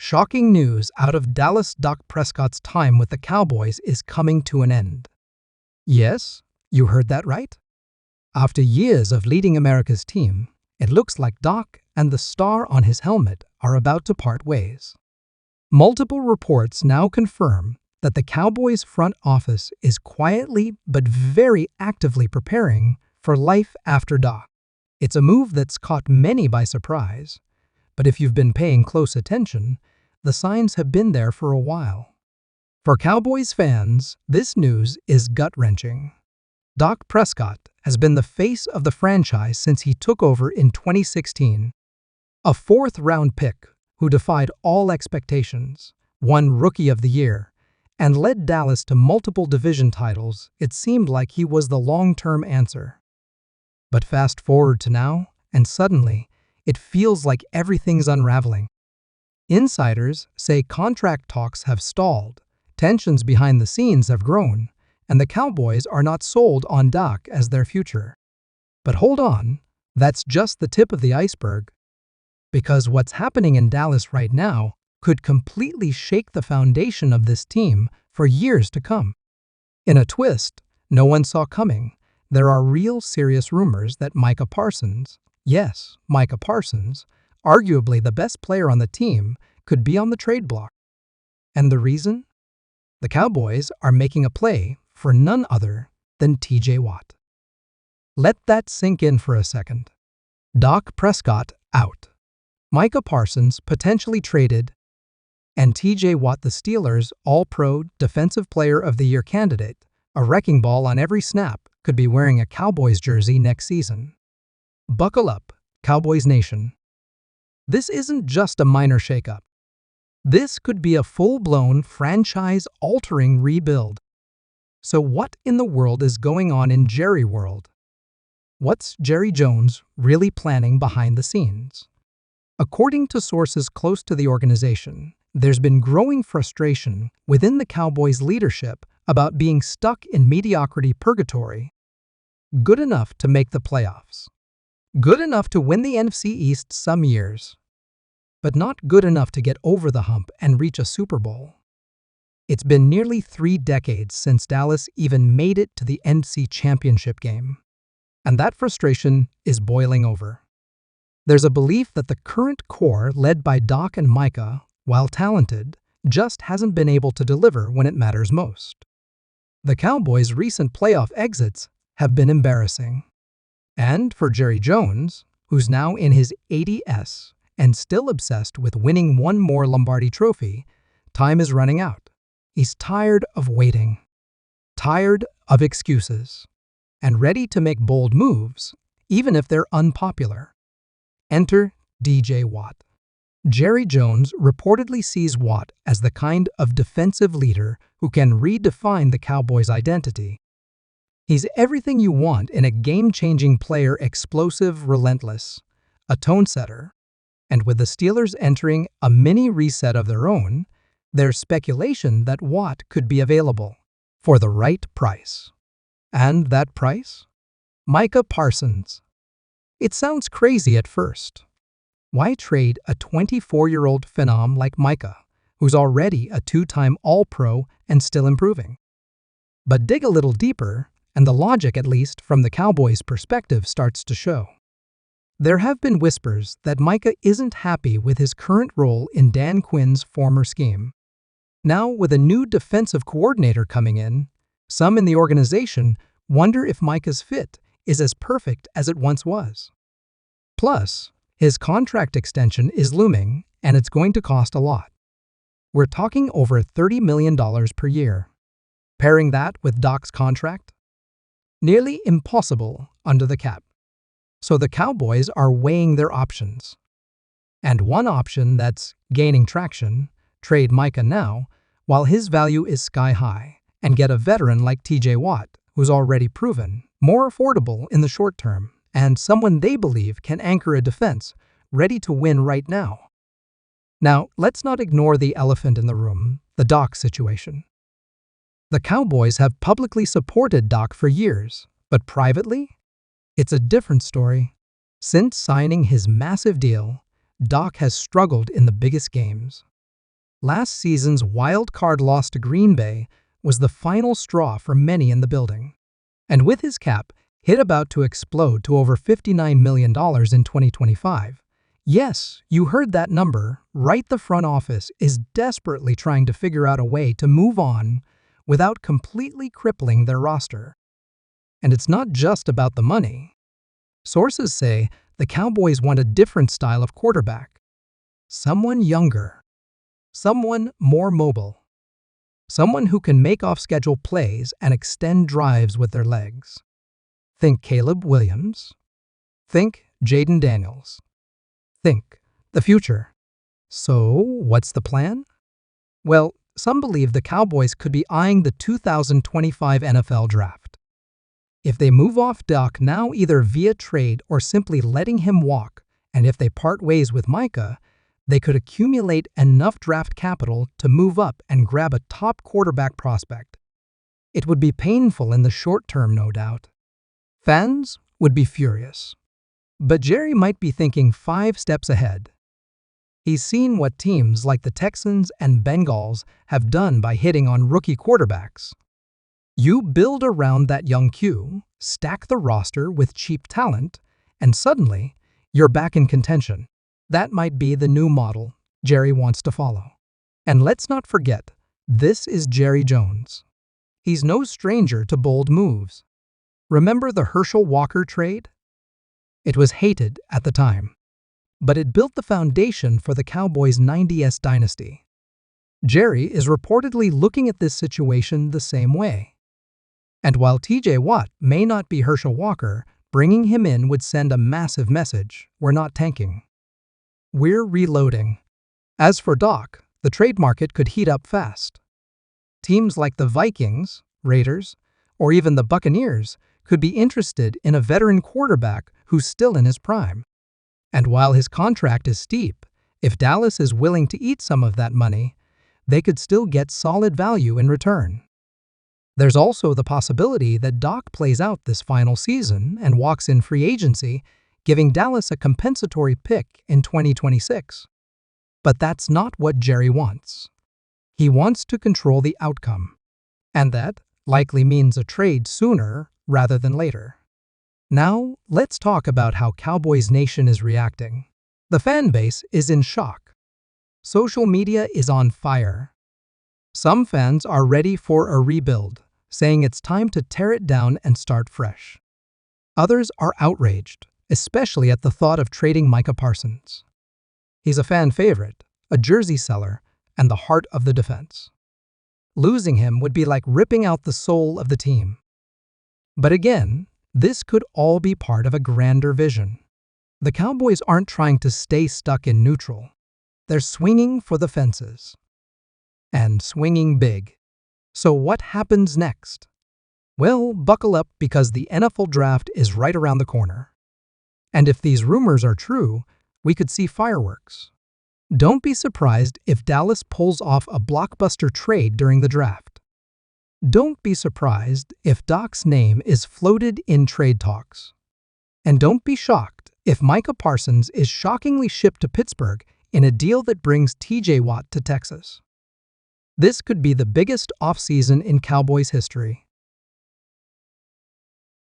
Shocking news out of Dallas. Dak Prescott's time with the Cowboys is coming to an end. Yes, you heard that right. After years of leading America's team, it looks like Dak and the star on his helmet are about to part ways. Multiple reports now confirm that the Cowboys' front office is quietly but very actively preparing for life after Dak. It's a move that's caught many by surprise, but if you've been paying close attention, the signs have been there for a while. For Cowboys fans, this news is gut-wrenching. Dak Prescott has been the face of the franchise since he took over in 2016. A fourth-round pick who defied all expectations, won Rookie of the Year, and led Dallas to multiple division titles. It seemed like he was the long-term answer. But fast forward to now, and suddenly, it feels like everything's unraveling. Insiders say contract talks have stalled, tensions behind the scenes have grown, and the Cowboys are not sold on Dak as their future. But hold on, that's just the tip of the iceberg. Because what's happening in Dallas right now could completely shake the foundation of this team for years to come. In a twist no one saw coming, there are real serious rumors that Micah Parsons, yes, Micah Parsons, arguably the best player on the team, could be on the trade block. And the reason? The Cowboys are making a play for none other than T.J.Watt. Let that sink in for a second. Dak Prescott out. Micah Parsons potentially traded, and T.J.Watt, the Steelers' All-Pro Defensive Player of the Year candidate, a wrecking ball on every snap, could be wearing a Cowboys jersey next season. Buckle up, Cowboys Nation. This isn't just a minor shakeup. This could be a full-blown, franchise-altering rebuild. So what in the world is going on in Jerry world? What's Jerry Jones really planning behind the scenes? According to sources close to the organization, there's been growing frustration within the Cowboys leadership about being stuck in mediocrity purgatory. Good enough to make the playoffs. Good enough to win the NFC East some years. But not good enough to get over the hump and reach a Super Bowl. It's been nearly 3 decades since Dallas even made it to the NFC Championship game. And that frustration is boiling over. There's a belief that the current core led by Dak and Micah, while talented, just hasn't been able to deliver when it matters most. The Cowboys' recent playoff exits have been embarrassing. And for Jerry Jones, who's now in his 80s and still obsessed with winning one more Lombardi trophy, time is running out. He's tired of waiting, tired of excuses, and ready to make bold moves, even if they're unpopular. Enter T.J.Watt. Jerry Jones reportedly sees Watt as the kind of defensive leader who can redefine the Cowboys' identity. He's everything you want in a game-changing player, explosive, relentless, a tone setter. And with the Steelers entering a mini reset of their own, there's speculation that Watt could be available for the right price. And that price? Micah Parsons. It sounds crazy at first. Why trade a 24-year-old phenom like Micah, who's already a 2-time All-Pro and still improving? But dig a little deeper, and the logic, at least from the Cowboys' perspective, starts to show. There have been whispers that Micah isn't happy with his current role in Dan Quinn's former scheme. Now, with a new defensive coordinator coming in, some in the organization wonder if Micah's fit is as perfect as it once was. Plus, his contract extension is looming, and it's going to cost a lot. We're talking over $30 million per year. Pairing that with Dak's contract? Nearly impossible under the cap. So the Cowboys are weighing their options. And one option that's gaining traction, trade Micah now, while his value is sky high, and get a veteran like T.J.Watt, who's already proven more affordable in the short term, and someone they believe can anchor a defense ready to win right now. Now, let's not ignore the elephant in the room, the Dak situation. The Cowboys have publicly supported Dak for years, but privately? It's a different story. Since signing his massive deal, Dak has struggled in the biggest games. Last season's wild card loss to Green Bay was the final straw for many in the building. And with his cap hit about to explode to over $59 million in 2025, yes, you heard that number right, the front office is desperately trying to figure out a way to move on without completely crippling their roster. And it's not just about the money. Sources say the Cowboys want a different style of quarterback. Someone younger. Someone more mobile. Someone who can make off-schedule plays and extend drives with their legs. Think Caleb Williams. Think Jaden Daniels. Think the future. So, what's the plan? Well, some believe the Cowboys could be eyeing the 2025 NFL Draft. If they move off Dak now either via trade or simply letting him walk, and if they part ways with Micah, they could accumulate enough draft capital to move up and grab a top quarterback prospect. It would be painful in the short term, no doubt. Fans would be furious. But Jerry might be thinking 5 steps ahead. He's seen what teams like the Texans and Bengals have done by hitting on rookie quarterbacks. You build around that young Q, stack the roster with cheap talent, and suddenly, you're back in contention. That might be the new model Jerry wants to follow. And let's not forget, this is Jerry Jones. He's no stranger to bold moves. Remember the Herschel Walker trade? It was hated at the time, but it built the foundation for the Cowboys' 90s dynasty. Jerry is reportedly looking at this situation the same way. And while T.J.Watt may not be Herschel Walker, bringing him in would send a massive message: we're not tanking. We're reloading. As for Dak, the trade market could heat up fast. Teams like the Vikings, Raiders, or even the Buccaneers could be interested in a veteran quarterback who's still in his prime. And while his contract is steep, if Dallas is willing to eat some of that money, they could still get solid value in return. There's also the possibility that Dak plays out this final season and walks in free agency, giving Dallas a compensatory pick in 2026. But that's not what Jerry wants. He wants to control the outcome. And that likely means a trade sooner rather than later. Now, let's talk about how Cowboys Nation is reacting. The fan base is in shock. Social media is on fire. Some fans are ready for a rebuild, saying it's time to tear it down and start fresh. Others are outraged, especially at the thought of trading Micah Parsons. He's a fan favorite, a jersey seller, and the heart of the defense. Losing him would be like ripping out the soul of the team. But again, this could all be part of a grander vision. The Cowboys aren't trying to stay stuck in neutral. They're swinging for the fences. And swinging big. So what happens next? Well, buckle up because the NFL Draft is right around the corner. And if these rumors are true, we could see fireworks. Don't be surprised if Dallas pulls off a blockbuster trade during the draft. Don't be surprised if Dak's name is floated in trade talks. And don't be shocked if Micah Parsons is shockingly shipped to Pittsburgh in a deal that brings T.J.Watt to Texas. This could be the biggest offseason in Cowboys history.